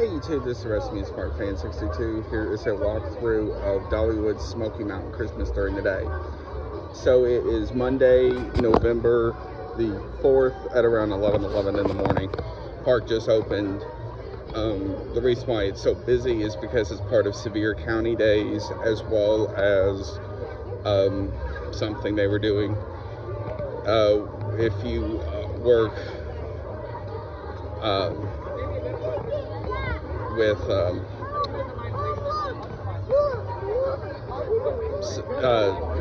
Hey YouTube, this is Recipe Smart Fan 62. Here is a walkthrough of Dollywood's Smoky Mountain Christmas during the day. So it is Monday, November the 4th at around 11:11 in the morning. Park just opened. The reason why it's so busy is because it's part of Sevier County Days, as well as something they were doing. If you work with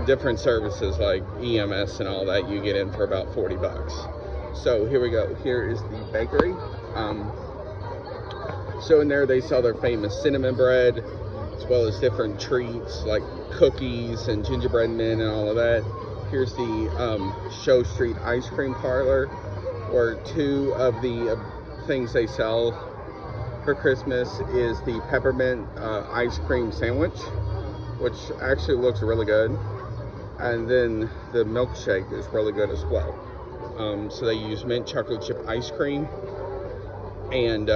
different services like EMS and all that, you get in for about 40 bucks. So here we go. Here is the bakery. So in there they sell their famous cinnamon bread, as well as different treats like cookies and gingerbread men and all of that. Here's the Show Street Ice Cream Parlor, where two of the things they sell for Christmas is the peppermint ice cream sandwich, which actually looks really good, and then the milkshake is really good as well. So they use mint chocolate chip ice cream, and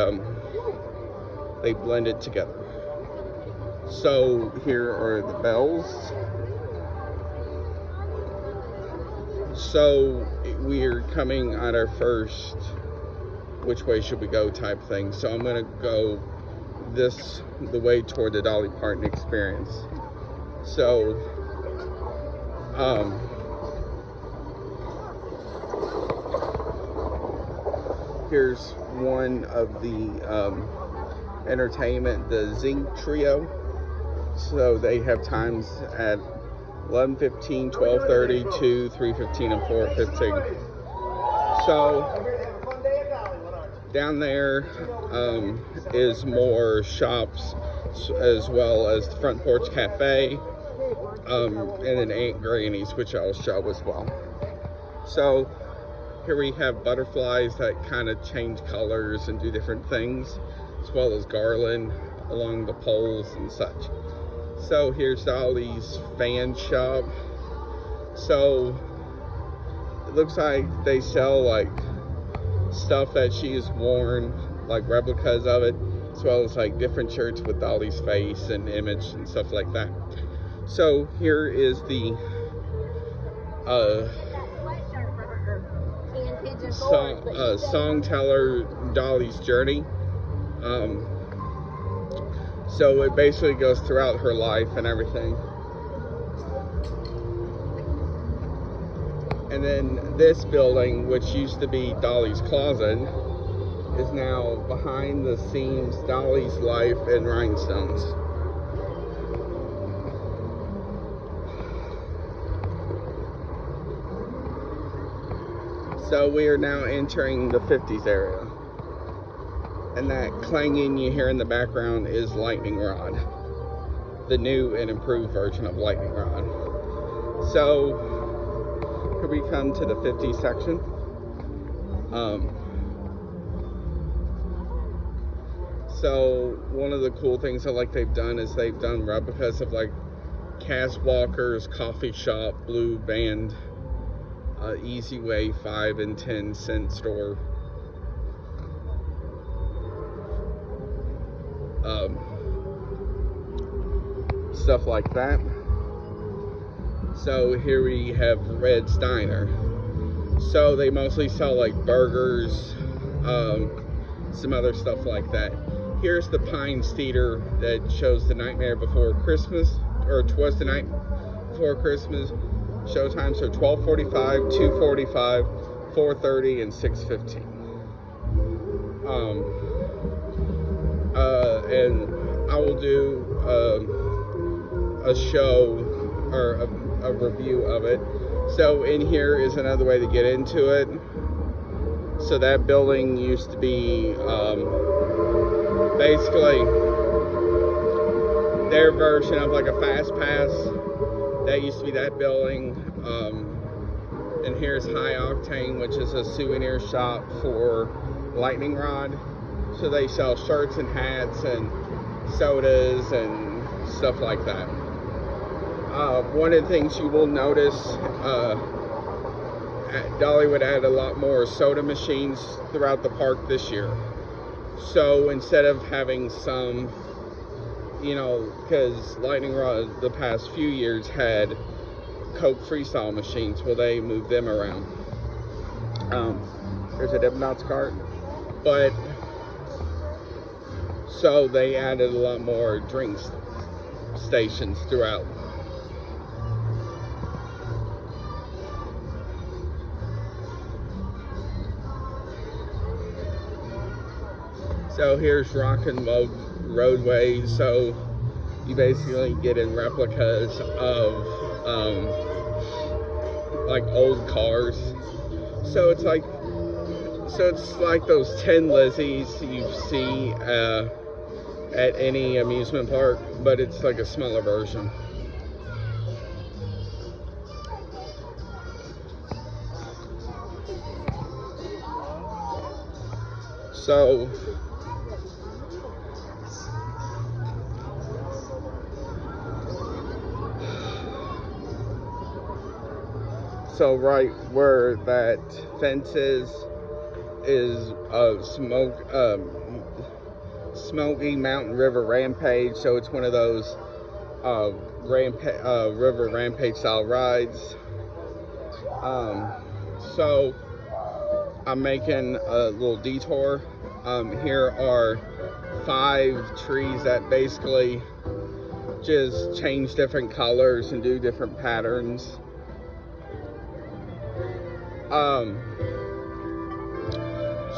they blend it together. So here are the bells. So we're coming on our first which way should we go type thing. So I'm gonna go the way toward the Dolly Parton experience. So here's one of the entertainment, the Zinc Trio. So they have times at 11:15, 12:30, 2, 3:15, and 4:15. So down there is more shops, as well as the Front Porch Cafe, and then Aunt Granny's, which I'll show as well. So here we have butterflies that kind of change colors and do different things, as well as garland along the poles and such. So here's Dolly's fan shop. So it looks like they sell like stuff that she has worn, like replicas of it, as well as like different shirts with Dolly's face and image and stuff like that. So here is the song teller Dolly's journey. So it basically goes throughout her life and everything. And then this building, which used to be Dolly's closet, is now behind the scenes Dolly's life in rhinestones. So we are now entering the 50s area. And that clanging you hear in the background is Lightning Rod, the new and improved version of Lightning Rod. So here we come to the 50s section. So one of the cool things I like they've done is they've done replicas of like Cass Walker's Coffee Shop, Blue Band, Easy Way 5 and 10 cent store. Stuff like that. So here we have Red's Diner. So they mostly sell like burgers, some other stuff like that. Here's the Pines Theater that shows The Nightmare Before Christmas, or 'Twas the Night Before Christmas. Show times are 12:45, 2:45, 4:30, and 6:15. And I will do a show or a review of it. So in here is another way to get into it. So that building used to be basically their version of like a Fast Pass. That used to be that building. And here's High Octane, which is a souvenir shop for Lightning Rod. So they sell shirts and hats and sodas and stuff like that. One of the things you will notice, Dollywood added a lot more soda machines throughout the park this year. So instead of having some, because Lightning Rod the past few years had Coke Freestyle machines, well, they moved them around. There's a Dippin' Dots cart, but so they added a lot more drinks stations throughout. So here's Rock and Roadway. So you basically get in replicas of like old cars. So it's like those Tin Lizzies you see at any amusement park, but it's like a smaller version. So right where that fence is Smokey Mountain River Rampage. So it's one of those river rampage style rides. So I'm making a little detour. Here are 5 trees that basically just change different colors and do different patterns.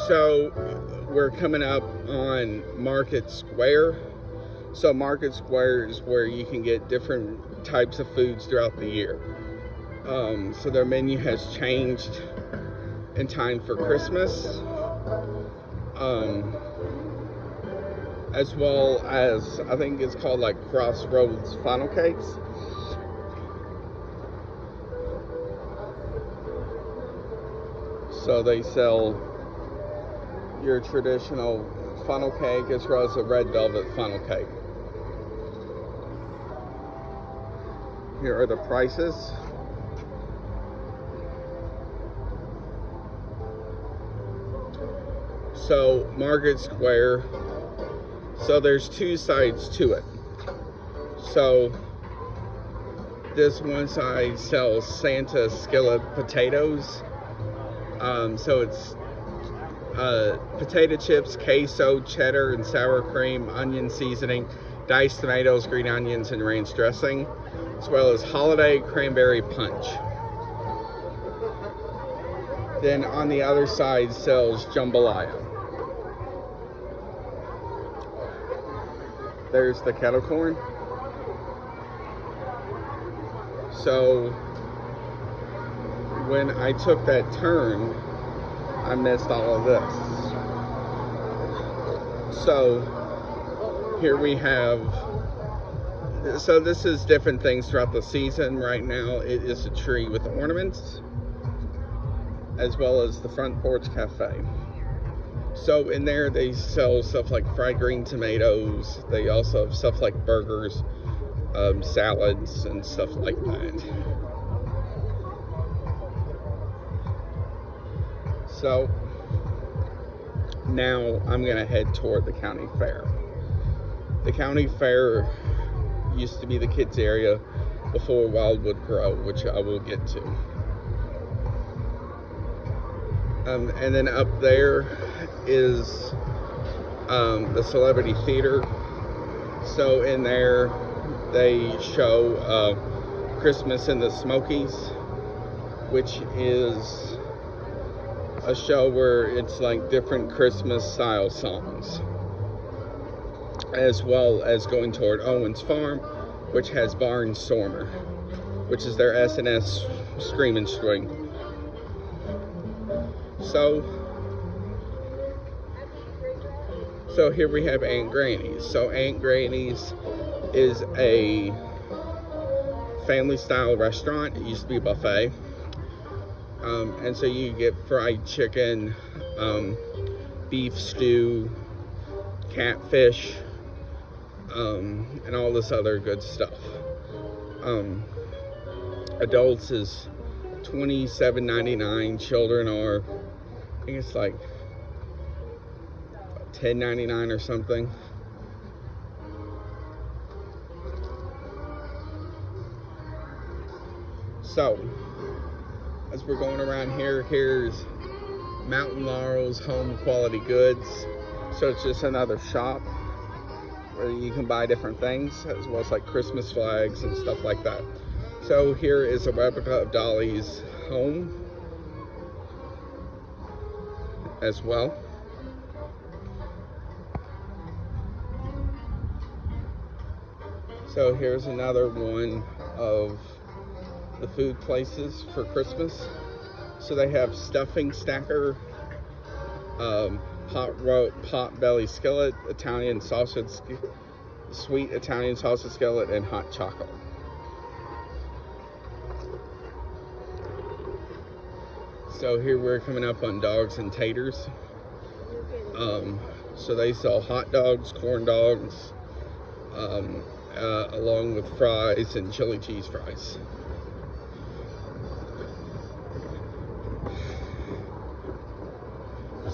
So we're coming up on Market Square. So Market Square is where you can get different types of foods throughout the year. So their menu has changed in time for Christmas, as well as, I think it's called like Crossroads Funnel Cakes. So they sell your traditional funnel cake as well as a red velvet funnel cake. Here are the prices. So Market Square, so there's 2 sides to it. So this one side sells Santa skillet potatoes. So it's potato chips, queso, cheddar, and sour cream, onion seasoning, diced tomatoes, green onions, and ranch dressing, as well as holiday cranberry punch. Then on the other side sells jambalaya. There's the kettle corn. So when I took that turn, I missed all of this. So here we have, so this is different things throughout the season. Right now it is a tree with ornaments, as well as the front porch cafe. So in there they sell stuff like fried green tomatoes. They also have stuff like burgers, salads, and stuff like that. So now I'm gonna head toward the county fair. The county fair used to be the kids area before Wildwood Grove, which I will get to. And then up there is the Celebrity Theater. So in there they show Christmas in the Smokies, which is a show where it's like different Christmas style songs, as well as going toward Owen's Farm, which has Barnstormer, which is their S&S Screaming String. So here we have Aunt Granny's. So Aunt Granny's is a family style restaurant. It used to be a buffet. And so you get fried chicken, beef stew, catfish, and all this other good stuff. Adults is $27.99. Children are, I think it's like $10.99 or something. So, as we're going around here, here's Mountain Laurel's Home Quality Goods. So it's just another shop where you can buy different things, as well as like Christmas flags and stuff like that. So here is a replica of Dolly's home as well. So here's another one of the food places for Christmas. So they have stuffing stacker, pot belly skillet, Italian sausage, sweet Italian sausage skillet, and hot chocolate. So here we're coming up on dogs and taters. So they sell hot dogs, corn dogs, along with fries and chili cheese fries.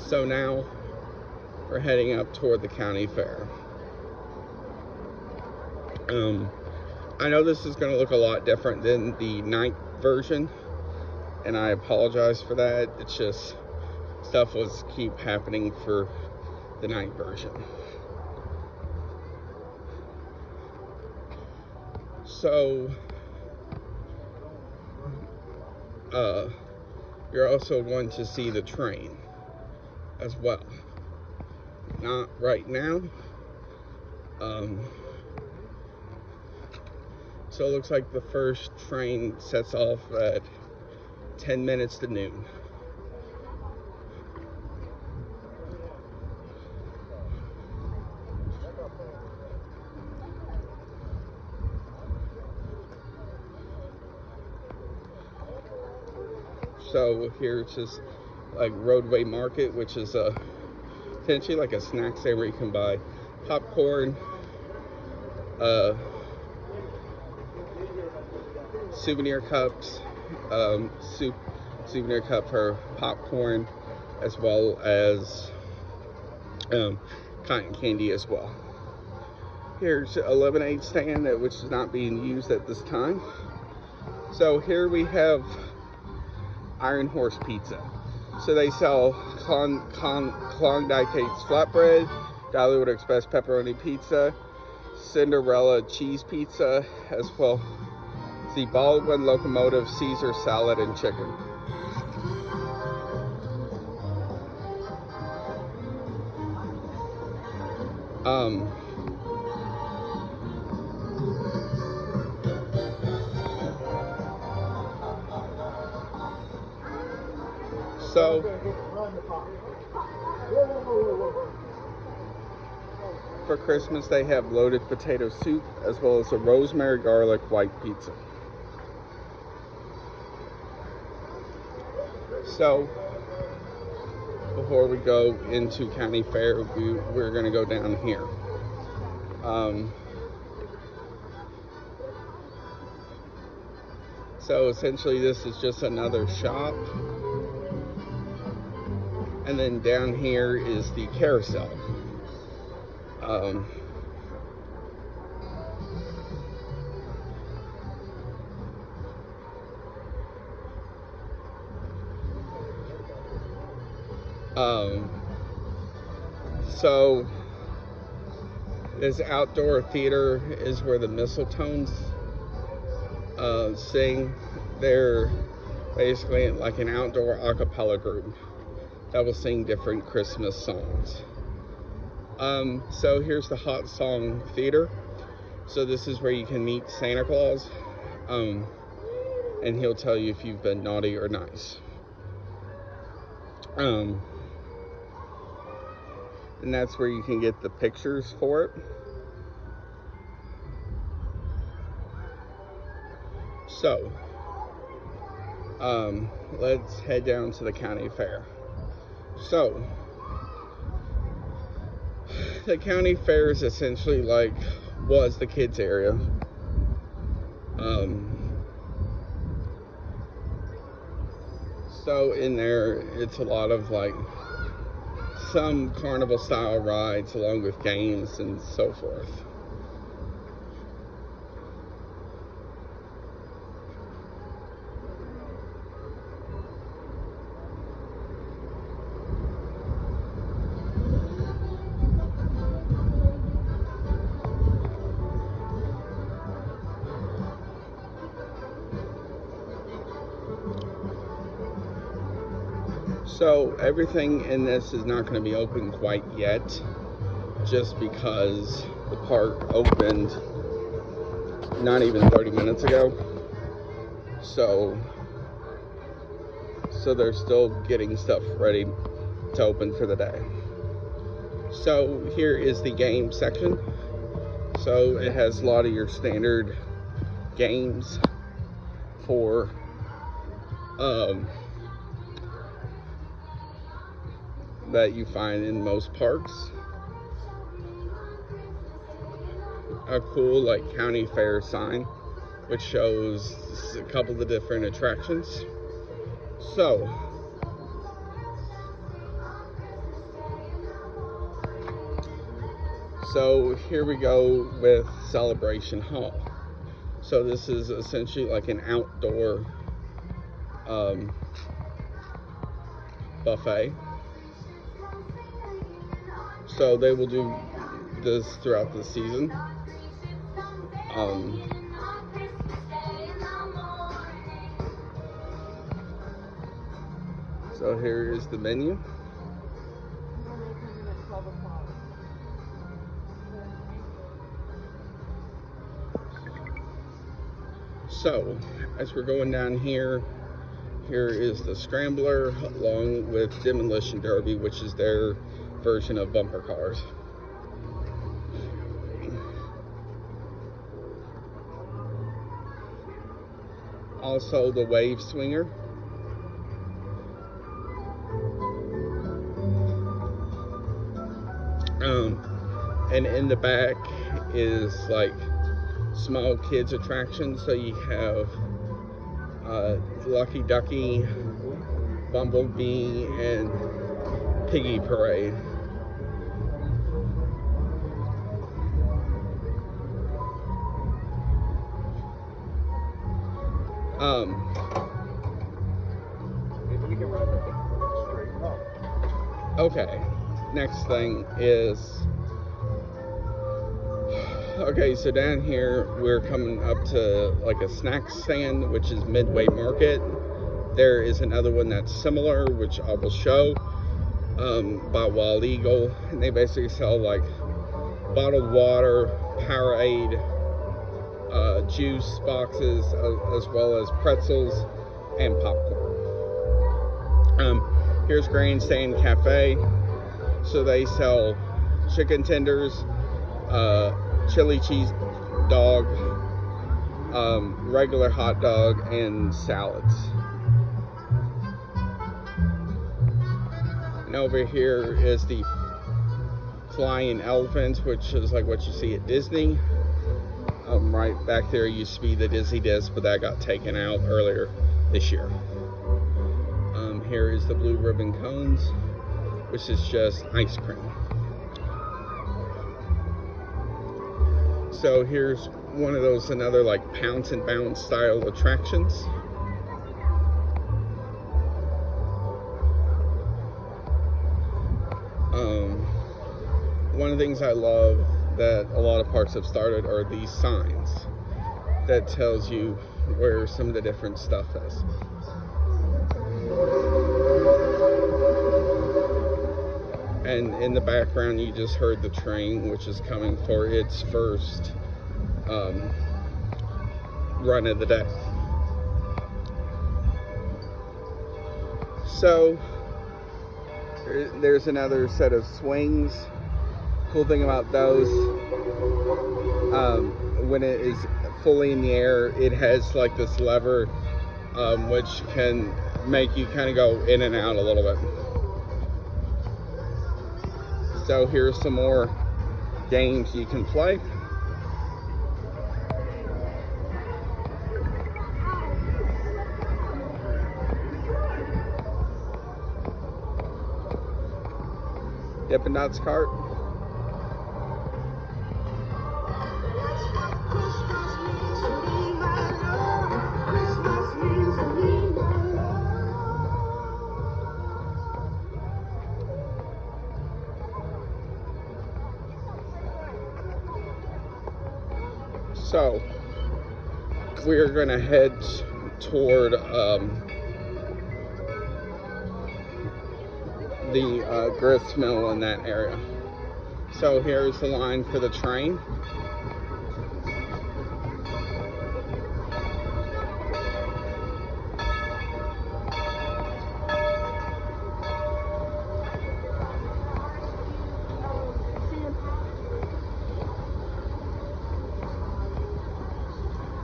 So now we're heading up toward the county fair. I know this is going to look a lot different than the night version, and I apologize for that. It's just stuff was keep happening for the night version. So you're also going to see the train as well. Not right now. So it looks like the first train sets off at 10 minutes to noon. So here's just like Roadway Market, which is essentially like a snack stand where you can buy popcorn, souvenir cups, souvenir cup for popcorn, as well as cotton candy as well. Here's a lemonade stand which is not being used at this time. So here we have Iron Horse Pizza. So they sell Klondike's flatbread, Dollywood Express pepperoni pizza, Cinderella cheese pizza, as well as the Baldwin Locomotive Caesar salad and chicken. So for Christmas they have loaded potato soup, as well as a rosemary garlic white pizza. So before we go into County Fair, we're going to go down here. So essentially this is just another shop. And then down here is the carousel. So this outdoor theater is where the Mistletones sing. They're basically like an outdoor a cappella group that will sing different Christmas songs. So here's the Hot Song Theater. So this is where you can meet Santa Claus, and he'll tell you if you've been naughty or nice. And that's where you can get the pictures for it. So let's head down to the county fair. So the county fair is essentially like was the kids area. So in there it's a lot of like some carnival style rides along with games and so forth. So everything in this is not going to be open quite yet, just because the park opened not even 30 minutes ago. So they're still getting stuff ready to open for the day. So here is the game section. So it has a lot of your standard games for that you find in most parks. A cool like county fair sign which shows a couple of the different attractions. So here we go with Celebration Hall. So this is essentially like an outdoor buffet. So they will do this throughout the season. So here is the menu. So as we're going down here, here is the Scrambler along with Demolition Derby, which is their version of bumper cars. Also the Wave Swinger. And in the back is like small kids attractions. So you have Lucky Ducky, Bumblebee, and Piggy Parade. Okay, next thing is, okay, so down here we're coming up to like a snack stand, which is Midway Market. There is another one that's similar, which I will show, by Wild Eagle, and they basically sell like bottled water, Powerade, juice boxes, as well as pretzels and popcorn. Here's Grandstand Cafe. So they sell chicken tenders, chili cheese dog, regular hot dog, and salads. And over here is the Flying Elephants, which is like what you see at Disney. Right back there used to be the Dizzy Disc, but that got taken out earlier this year. Here is the Blue Ribbon Cones, which is just ice cream. So here's one of those, another like Pounce and Bounce style attractions. One of the things I love that a lot of parks have started are these signs that tells you where some of the different stuff is. And in the background you just heard the train, which is coming for its first run of the day. So there's another set of swings. Cool thing about those, when it is fully in the air, it has like this lever, which can make you kind of go in and out a little bit. So here's some more games you can play. Dippin' Dots cart. So we're gonna head toward the grist mill in that area. So here's the line for the train.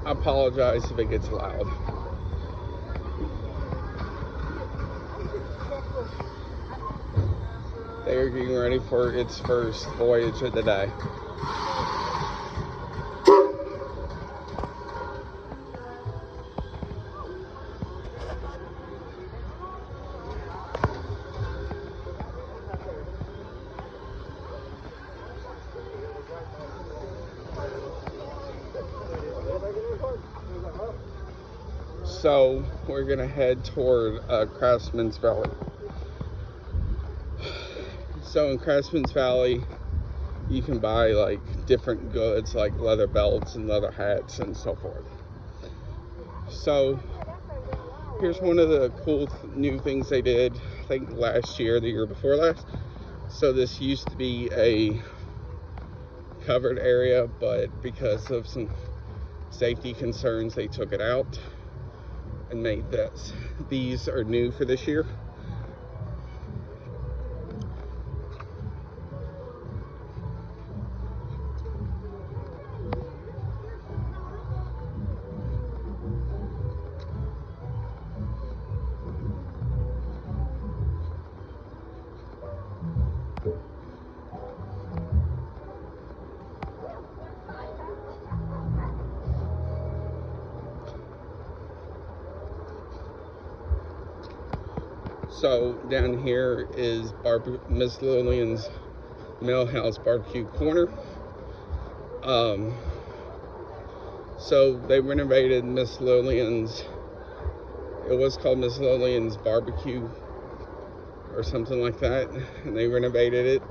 I apologize if it gets loud. They are getting ready for its first voyage of the day. So we're gonna head toward Craftsman's Valley. So in Craftsman's Valley, you can buy like different goods like leather belts and leather hats and so forth. So here's one of the cool new things they did, I think last year, the year before last. So this used to be a covered area, but because of some safety concerns, they took it out and made this. These are new for this year. So down here is Miss Lillian's Millhouse Barbecue Corner. So they renovated Miss Lillian's, it was called Miss Lillian's Barbecue or something like that, and they renovated it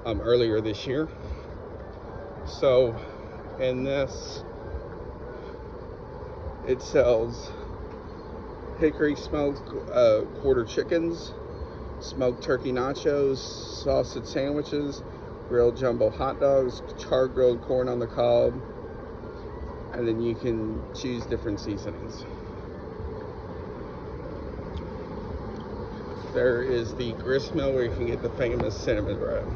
earlier this year. So in this, it sells hickory smoked quarter chickens, smoked turkey nachos, sausage sandwiches, grilled jumbo hot dogs, char-grilled corn on the cob, and then you can choose different seasonings. There is the grist mill where you can get the famous cinnamon bread.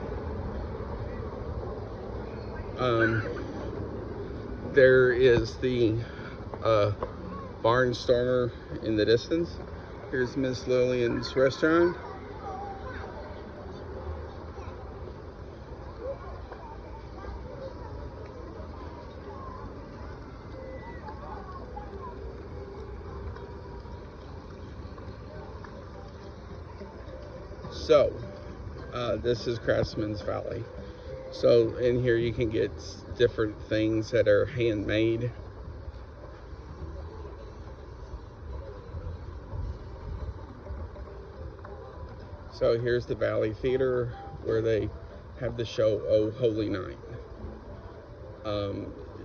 There is the Barnstormer in the distance. Here's Miss Lillian's restaurant. So this is Craftsman's Valley. So in here you can get different things that are handmade. So here's the Valley Theater where they have the show Oh Holy Night.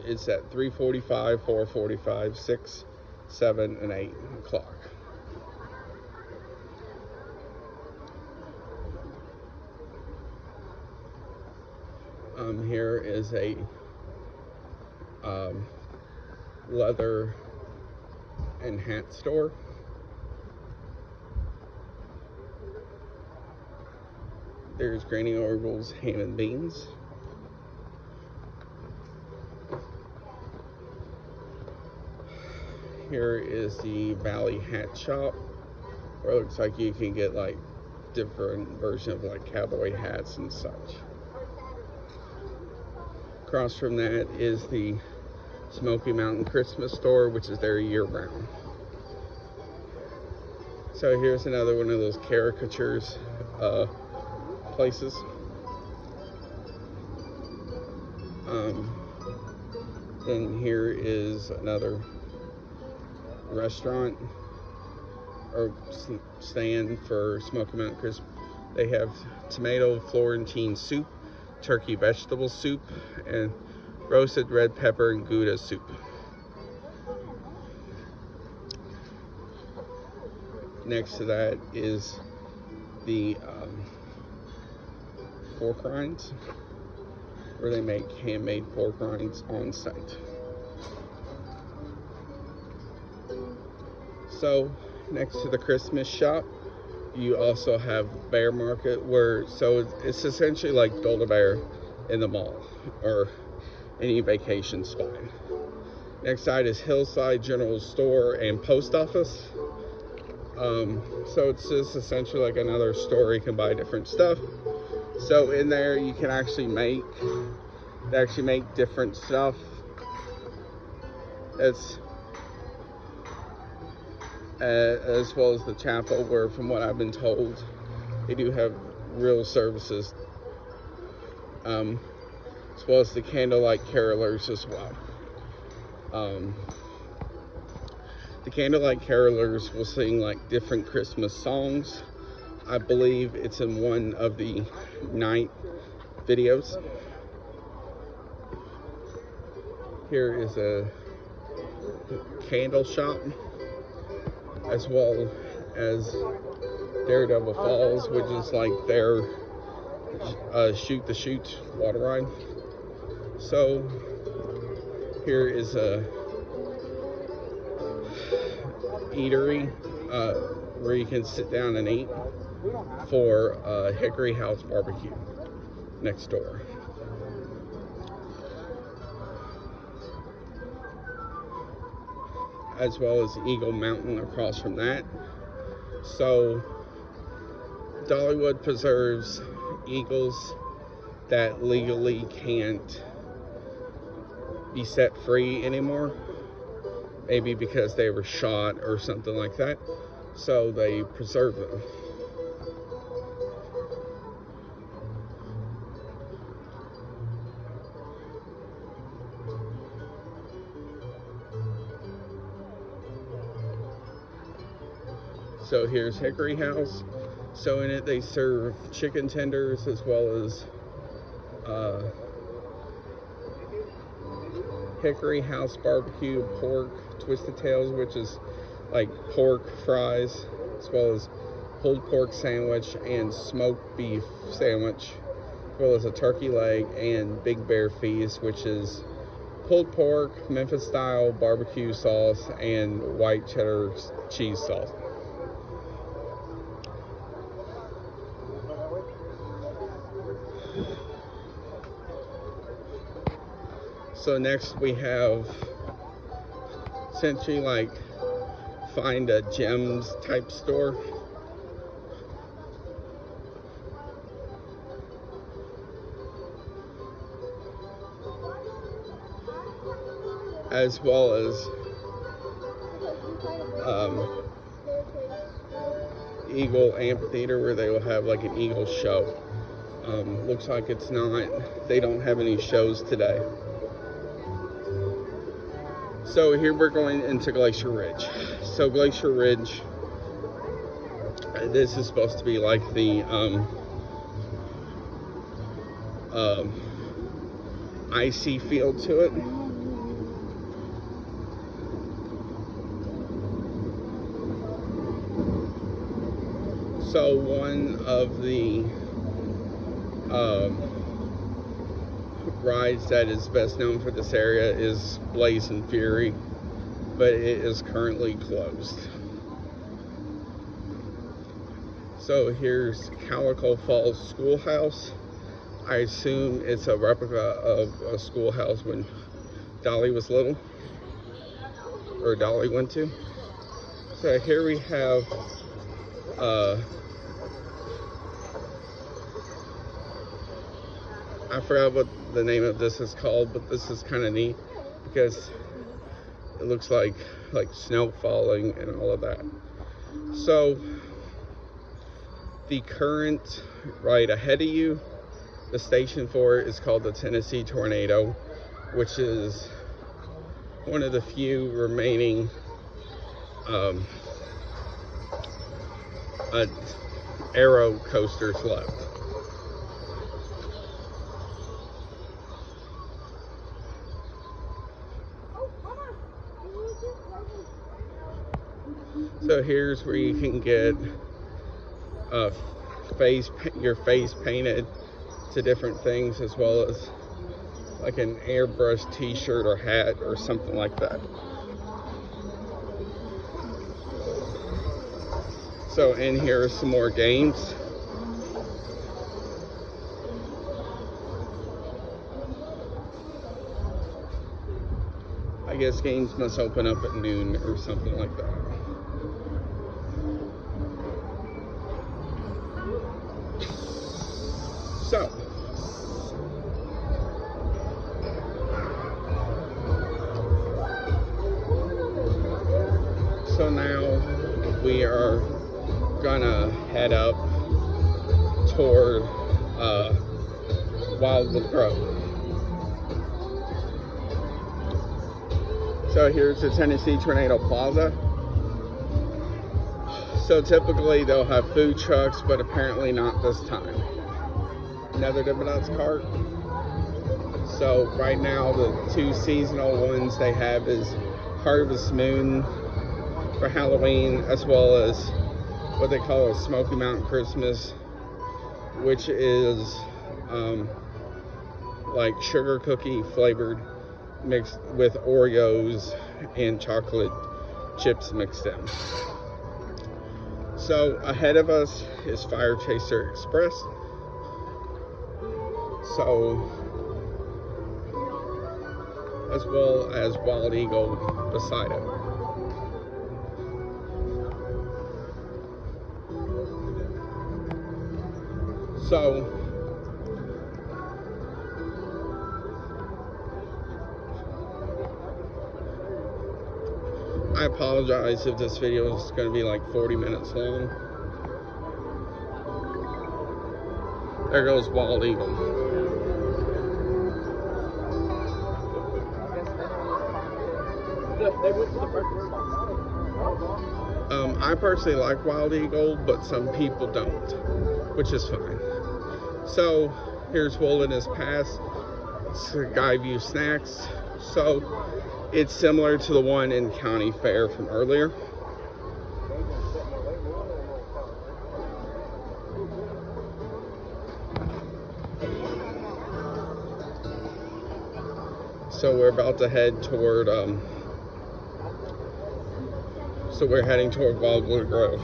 It's at 3:45, 4:45, 6, 7, and 8 o'clock. Here is a leather and hat store. There's Granny Orville's Ham and Beans. Here is the Valley Hat Shop, where it looks like you can get like different versions of like cowboy hats and such. Across from that is the Smoky Mountain Christmas store, which is there year round. So here's another one of those caricatures places. Then here is another restaurant or stand for Smoky Mountain Crisp. They have tomato Florentine soup, turkey vegetable soup, and roasted red pepper and Gouda soup. Next to that is the pork rinds, where they make handmade pork rinds on site. So next to the Christmas shop, you also have Bear Market, so it's essentially like Build-A-Bear in the mall or any vacation spot. Next side is Hillside General Store and Post Office. So it's just essentially like another store. You can buy different stuff. So in there you can actually make different stuff. As well as the chapel, where from what I've been told, they do have real services, as well as the candlelight carolers as well. The candlelight carolers will sing like different Christmas songs. I believe it's in one of the night videos. Here is a candle shop, as well as Daredevil Falls, which is like their shoot the chute water ride. So here is a eatery where you can sit down and eat for Hickory House Barbecue next door. As well as Eagle Mountain across from that. So Dollywood preserves eagles that legally can't be set free anymore, maybe because they were shot or something like that, so they preserve them. So here's Hickory House. So in it they serve chicken tenders, as well as Hickory House Barbecue pork twisted tails, which is like pork fries, as well as pulled pork sandwich and smoked beef sandwich, as well as a turkey leg, and Big Bear Feast, which is pulled pork, Memphis style barbecue sauce, and white cheddar cheese sauce. So next we have essentially like find a gems type store. As well as Eagle Amphitheater, where they will have like an eagle show. Looks like they don't have any shows today. So here we're going into Glacier Ridge. So Glacier Ridge, this is supposed to be like the icy feel to it. So one of the rides that is best known for this area is Blazing Fury, but it is currently closed. So here's Calico Falls Schoolhouse. I assume it's a replica of a schoolhouse when Dolly was little, or Dolly went to. So here we have I forgot what the name of this is called, but this is kind of neat because it looks like snow falling and all of that. So the current right ahead of you The station for it is called the Tennessee Tornado, which is one of the few remaining aero coasters left. So here's where you can get your face painted to different things, as well as like an airbrush t-shirt or hat or something like that. So in here are some more games. I guess games must open up at noon or something like that. So now we are gonna head up toward Wildwood Grove. So here's the Tennessee Tornado Plaza. So typically they'll have food trucks, but apparently not this time. Another Dippin' Dots cart. So right now the two seasonal ones they have is Harvest Moon for Halloween, as well as what they call a Smokey Mountain Christmas, which is like sugar cookie flavored, mixed with Oreos and chocolate chips mixed in. So ahead of us is Fire Chaser Express. So, as well as Wild Eagle beside it. So, I apologize if this video is going to be like 40 minutes long. There goes Wild Eagle. I personally like Wild Eagle, but some people don't, which is fine. So here's Wilderness Pass. It's Skyview Snacks. So it's similar to the one in County Fair from earlier. So we're about to head toward, so we're heading toward Wildwood Grove.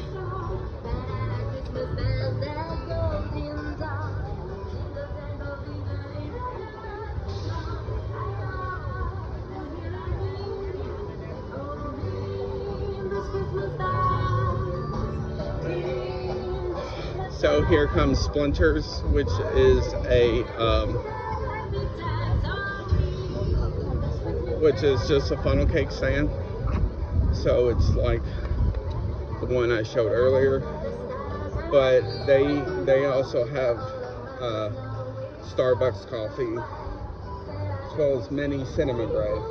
So here comes Splinters, which is just a funnel cake stand. So it's like the one I showed earlier, but they also have Starbucks coffee, as well as mini cinnamon bread.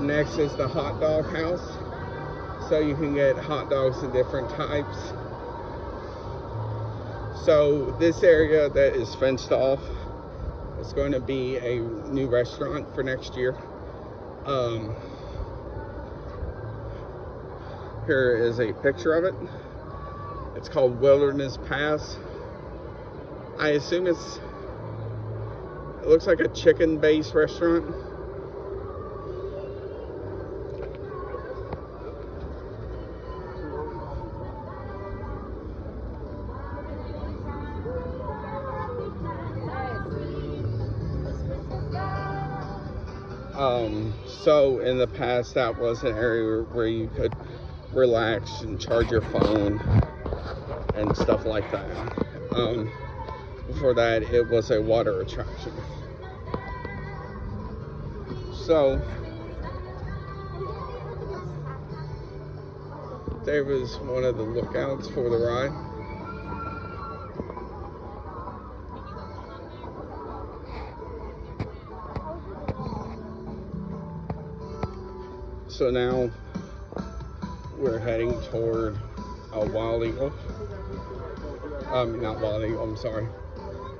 Next is the hot dog house. So you can get hot dogs in different types. So this area that is fenced off is going to be a new restaurant for next year. Here is a picture of it. It's called Wilderness Pass. I assume it looks like a chicken-based restaurant. So in the past, that was an area where you could relax and charge your phone and stuff like that. Before that, it was a water attraction. So There was one of the lookouts for the ride. So now we're heading toward a Wild Eagle. Not Wild Eagle, I'm sorry.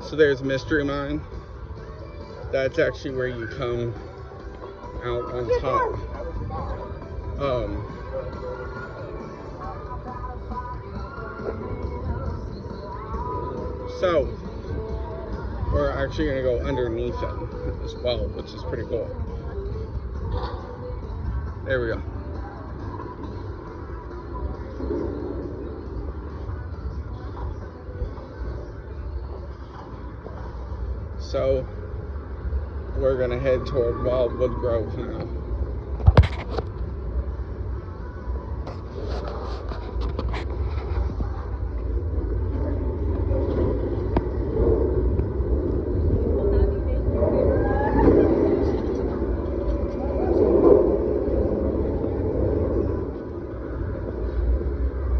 So there's Mystery Mine. That's actually where you come out on top. So we're actually gonna go underneath it as well, which is pretty cool. There we go. So we're gonna head toward Wildwood Grove now.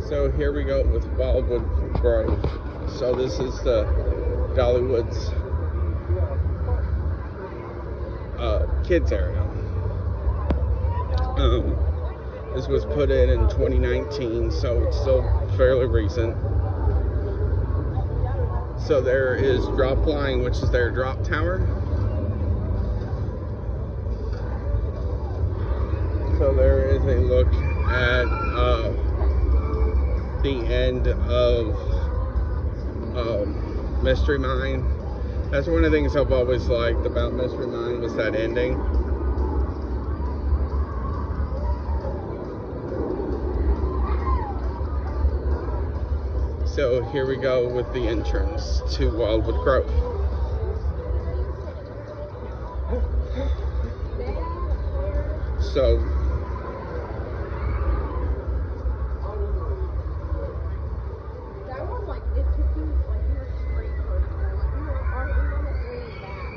So here we go with Wildwood Grove. So this is the Dollywood's kids area. This was put in 2019, so it's still fairly recent. So there is Drop Line, which is their drop tower. So there is a look at the end of Mystery Mine. That's one of the things I've always liked about Mystery Mine, was that ending. So here we go with the entrance to Wildwood Grove.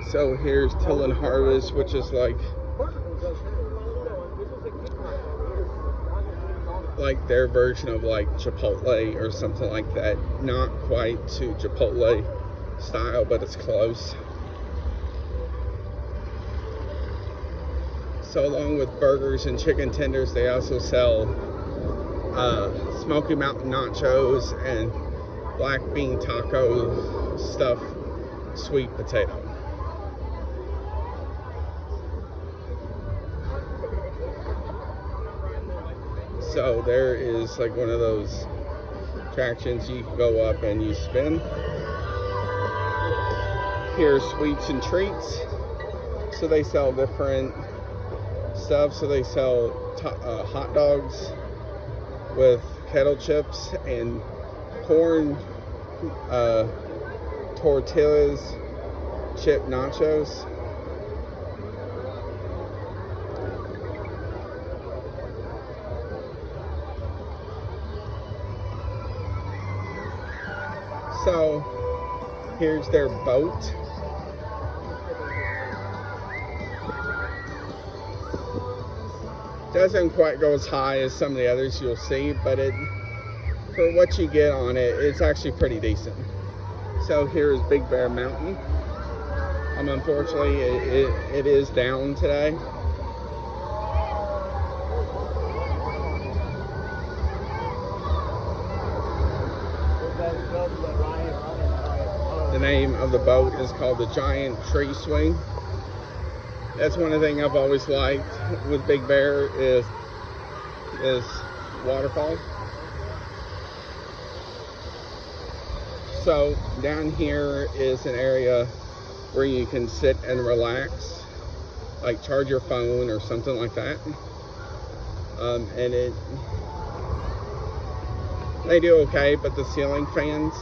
So here's Till and Harvest, which is like their version of like Chipotle or something like that. Not quite to Chipotle style, but it's close. So along with burgers and chicken tenders, they also sell Smoky Mountain nachos and black bean taco stuffed sweet potato. So there is like one of those attractions you can go up and you spin. Here's Sweets and Treats. So they sell different stuff. So they sell hot dogs with kettle chips and corn tortillas, chip nachos. So here's their boat. Doesn't quite go as high as some of the others you'll see, but for what you get on it, it's actually pretty decent. So here's Big Bear Mountain. Unfortunately, it is down today. The name of the boat is called the Giant Tree Swing. That's one of the things I've always liked with Big Bear is waterfall. So down here is an area where you can sit and relax, like charge your phone or something like that. And they do okay, but the ceiling fans,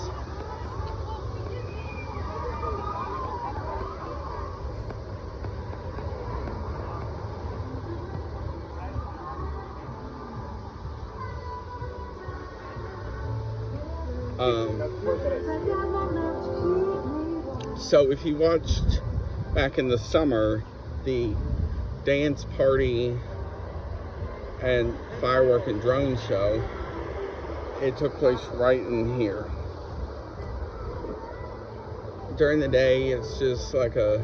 so if you watched back in the summer the dance party and firework and drone show, it took place right in here. During the day, it's just like a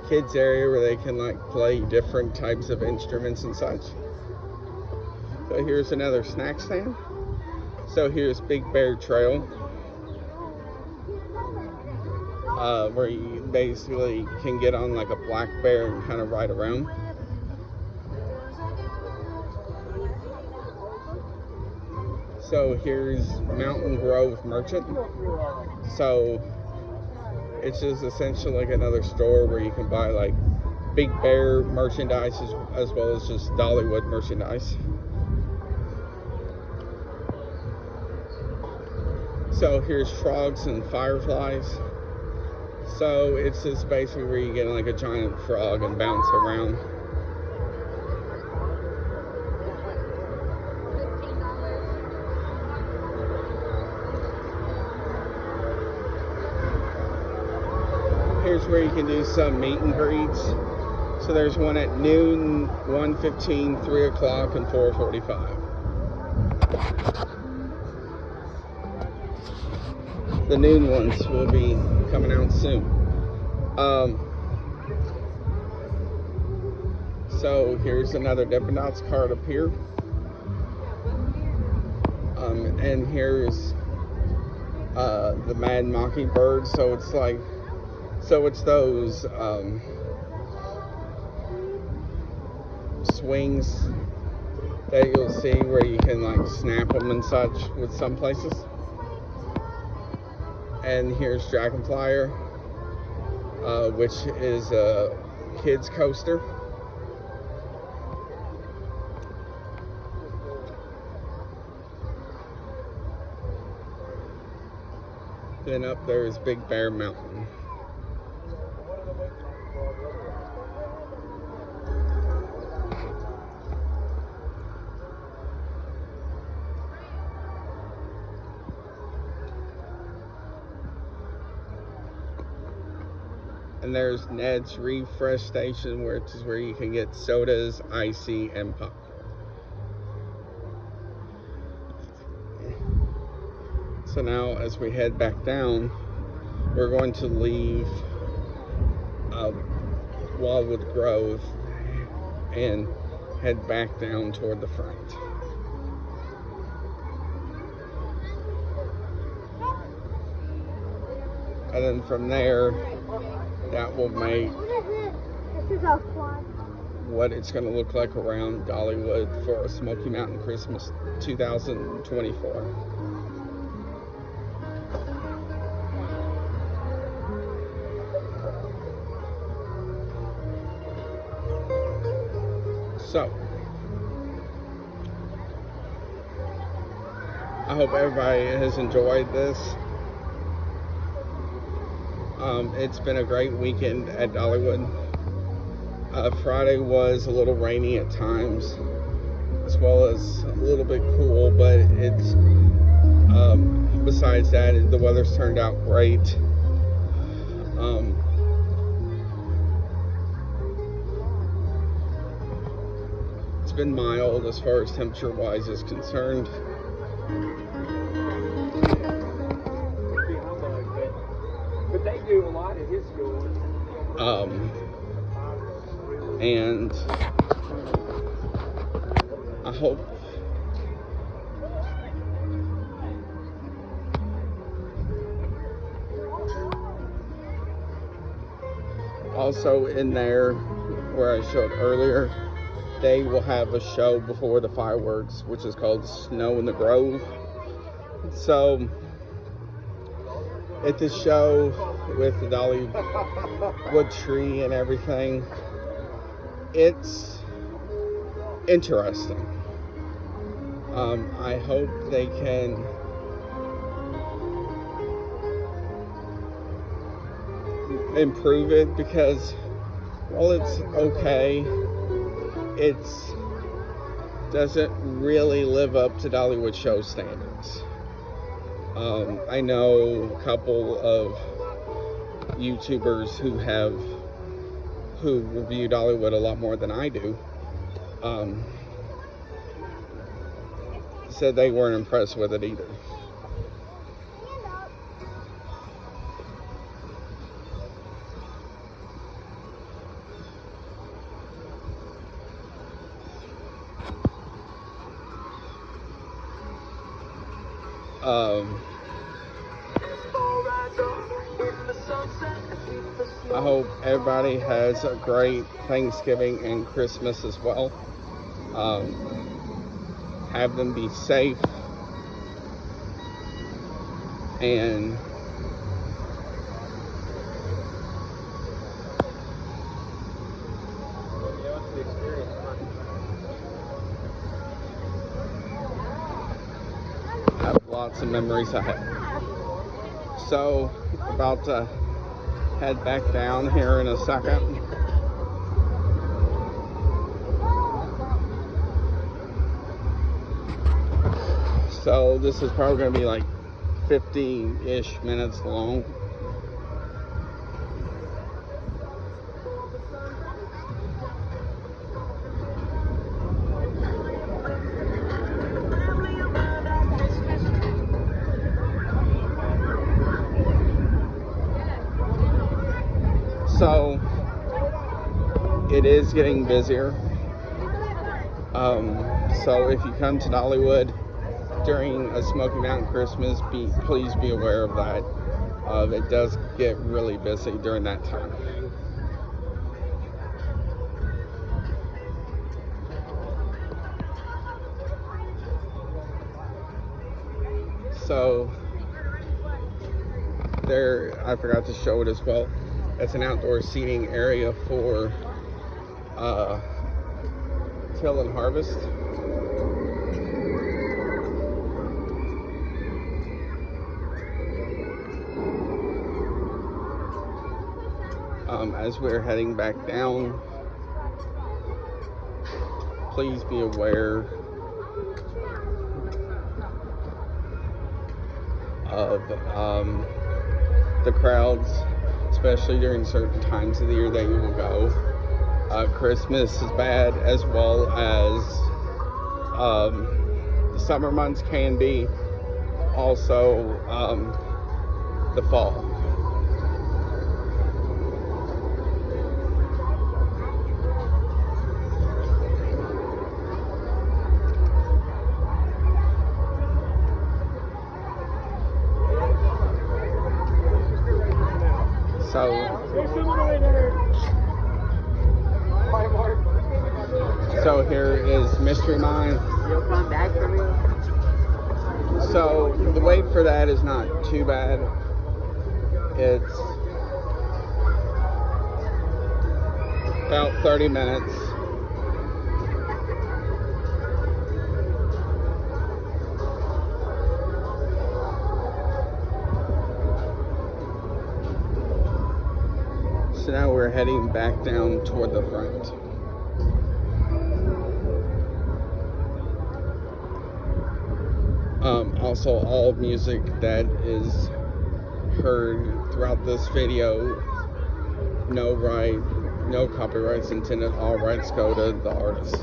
kids area where they can like play different types of instruments and such. So here's another snack stand. So here's Big Bear Trail, where you basically can get on like a black bear and kind of ride around. So here's Mountain Grove Merchant. So it's just essentially like another store where you can buy like Big Bear merchandise as well as just Dollywood merchandise. So here's Frogs and Fireflies. So it's just basically where you get like a giant frog and bounce around. Here's where you can do some meet and greets. So there's one at noon, 1:15, 3 o'clock, and 4:45. The noon ones will be coming out soon. So here's another Dippin' Dots card up here. And here's the Mad Mockingbird. So it's like, it's those swings that you'll see where you can like snap them and such with some places. And here's Dragonflyer, which is a kids coaster. Then up there is Big Bear Mountain. And there's Ned's Refresh Station, where you can get sodas, icy, and popcorn. So now, as we head back down, we're going to leave Wildwood Grove and head back down toward the front. And then from there, that will make what it's going to look like around Dollywood for Smoky Mountain Christmas 2024. So, I hope everybody has enjoyed this. It's been a great weekend at Dollywood. Friday was a little rainy at times, as well as a little bit cool, but it's besides that, the weather's turned out great. It's been mild as far as temperature wise is concerned. But they do a lot at his school. And I hope also in there where I showed earlier, they will have a show before the fireworks, which is called Snow in the Grove. So at the show with the Dollywood tree and everything, it's interesting. I hope they can improve it, because while it's okay, it doesn't really live up to Dollywood show standards. I know a couple of YouTubers who review Dollywood a lot more than I do, said they weren't impressed with it either. I hope everybody has a great Thanksgiving and Christmas as well. Have them be safe, and have lots of memories ahead. So, about to head back down here in a second. So this is probably going to be like 50-ish minutes long. So it is getting busier. So if you come to Dollywood during a Smoky Mountain Christmas, please be aware of that. It does get really busy during that time. So there, I forgot to show it as well. That's an outdoor seating area for till and harvest. As we're heading back down, please be aware of the crowds, especially during certain times of the year that you will go. Christmas is bad, as well as the summer months can be, also the fall. So here is Mystery Mine. You'll come back for me? So the wait for that is not too bad. It's about 30 minutes. So now we're heading back down toward the front. Also, all music that is heard throughout this video, no copyrights intended. All rights go to the artist.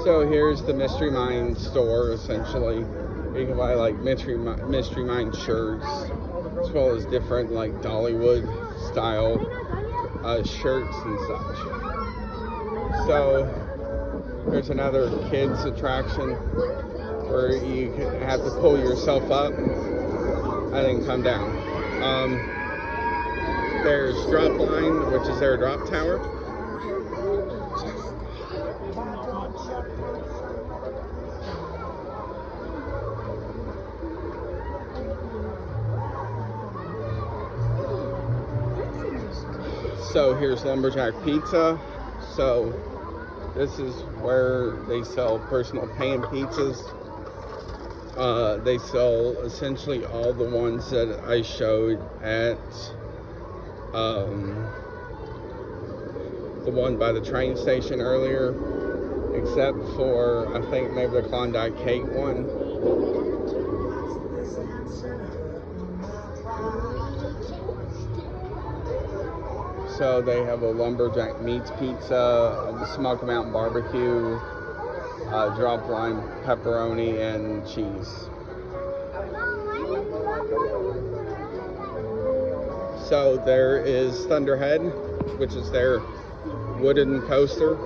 So here's the Mystery Mine store. Essentially, you can buy like Mystery Mine shirts, as well as different like Dollywood style shirts and such. So there's another kids attraction where you have to pull yourself up and then come down. There's Drop Line, which is their drop tower. So here's Lumberjack Pizza. So this is where they sell personal pan pizzas. They sell essentially all the ones that I showed at the one by the train station earlier, except for I think maybe the Klondike cake one. So they have a lumberjack meats pizza, a Smoky Mountain barbecue, drop line pepperoni, and cheese. So there is Thunderhead, which is their wooden coaster.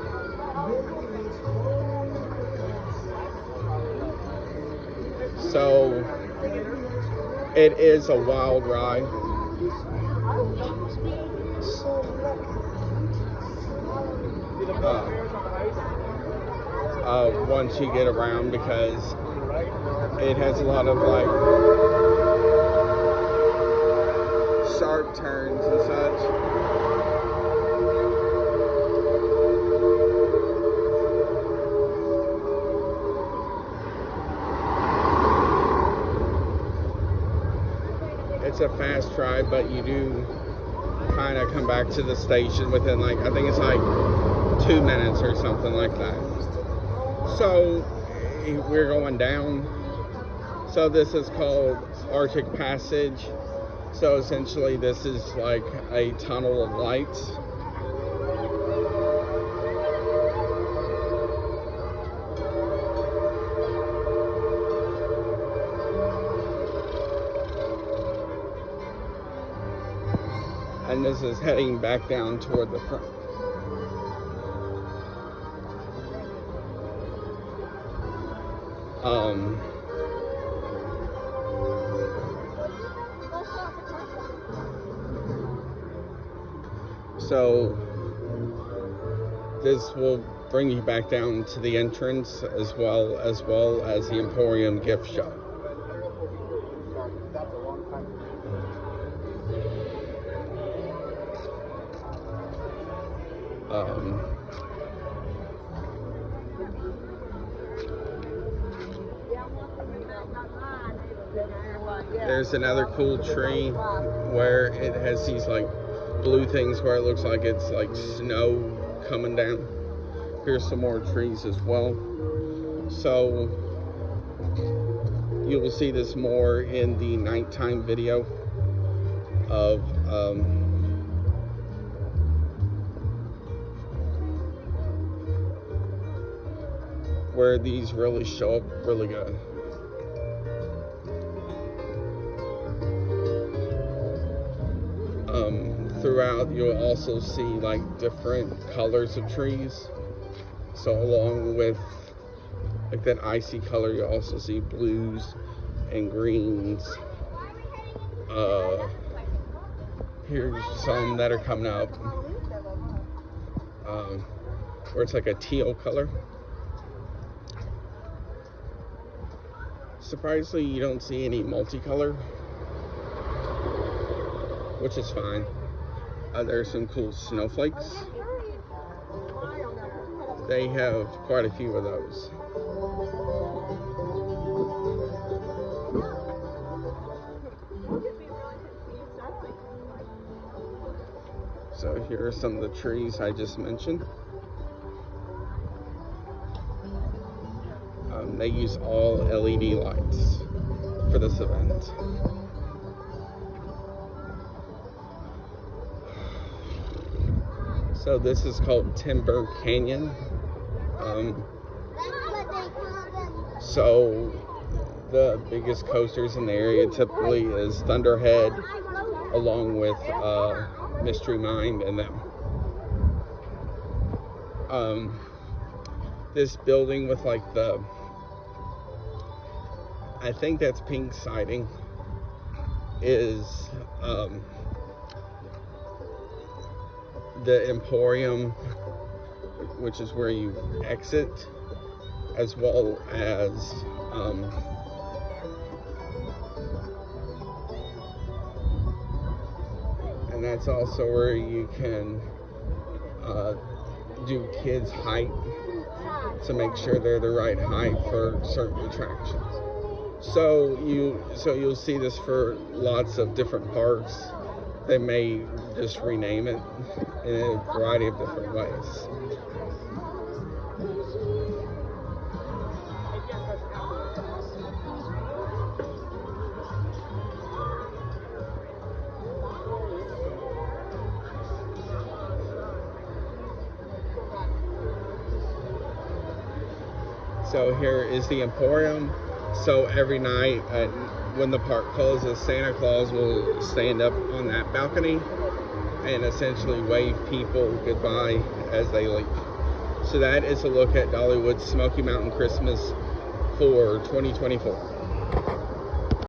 So it is a wild ride. Once you get around, because it has a lot of like sharp turns and such. It's a fast ride, but you do kind of come back to the station within like, I think it's like 2 minutes or something like that. So we're going down. So this is called Arctic Passage. So essentially this is like a tunnel of lights. And this is heading back down toward the front. So this will bring you back down to the entrance as well as the Emporium gift shop. There's another cool tree where it has these like blue things where it looks like it's like snow coming down. Here's some more trees as well. So you will see this more in the nighttime video of where these really show up really good. Throughout, you'll also see like different colors of trees. So along with like that icy color, you'll also see blues and greens. Here's some that are coming up where it's like a teal color. Surprisingly, you don't see any multicolor, which is fine. There's some cool snowflakes. They have quite a few of those. So here are some of the trees I just mentioned. They use all LED lights for this event. So this is called Timber Canyon. So the biggest coasters in the area typically is Thunderhead, along with Mystery Mind and them. This building with like I think that's pink siding, is the Emporium, which is where you exit, as well as and that's also where you can do kids' height to make sure they're the right height for certain attractions. So you'll see this for lots of different parks. They may just rename it in a variety of different ways. So here is the Emporium. So every night when the park closes, Santa Claus will stand up on that balcony and essentially wave people goodbye as they leave. So that is a look at Dollywood's Smoky Mountain Christmas for 2024.